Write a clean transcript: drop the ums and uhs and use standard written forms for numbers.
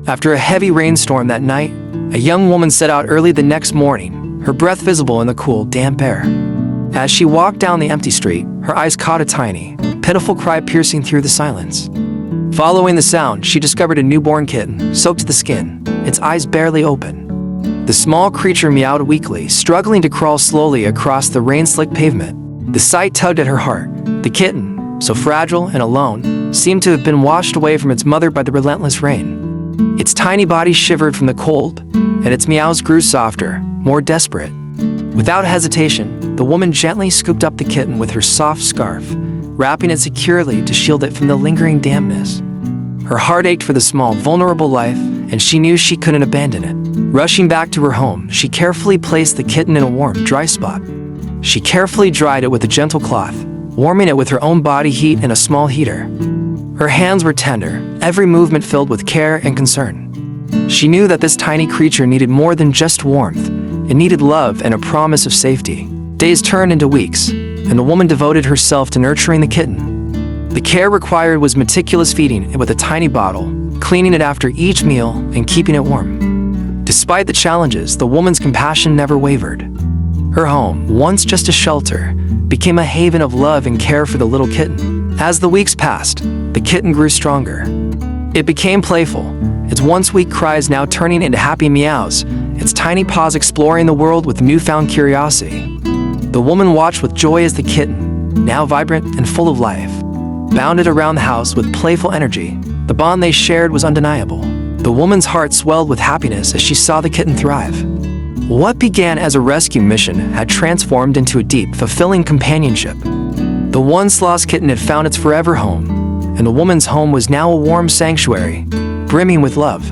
After a heavy rainstorm that night, a young woman set out early the next morning, her breath visible in the cool, damp air. As she walked down the empty street, her eyes caught a tiny, pitiful cry piercing through the silence. Following the sound, she discovered a newborn kitten, soaked to the skin, its eyes barely open. The small creature meowed weakly, struggling to crawl slowly across the rain-slicked pavement. The sight tugged at her heart. The kitten, so fragile and alone, seemed to have been washed away from its mother by the relentless rain. Its tiny body shivered from the cold, and its meows grew softer, more desperate. Without hesitation, the woman gently scooped up the kitten with her soft scarf, wrapping it securely to shield it from the lingering dampness. Her heart ached for the small, vulnerable life, and she knew she couldn't abandon it. Rushing back to her home, she carefully placed the kitten in a warm, dry spot. She carefully dried it with a gentle cloth, warming it with her own body heat in a small heater. Her hands were tender, every movement filled with care and concern. She knew that this tiny creature needed more than just warmth. It needed love and a promise of safety. Days turned into weeks, and the woman devoted herself to nurturing the kitten. The care required was meticulous feeding it with a tiny bottle, cleaning it after each meal, and keeping it warm. Despite the challenges, the woman's compassion never wavered. Her home, once just a shelter, became a haven of love and care for the little kitten. As the weeks passed, the kitten grew stronger. It became playful, its once weak cries now turning into happy meows, its tiny paws exploring the world with newfound curiosity. The woman watched with joy as the kitten, now vibrant and full of life, bounded around the house with playful energy. The bond they shared was undeniable. The woman's heart swelled with happiness as she saw the kitten thrive. What began as a rescue mission had transformed into a deep, fulfilling companionship. The once lost kitten had found its forever home, and the woman's home was now a warm sanctuary, brimming with love.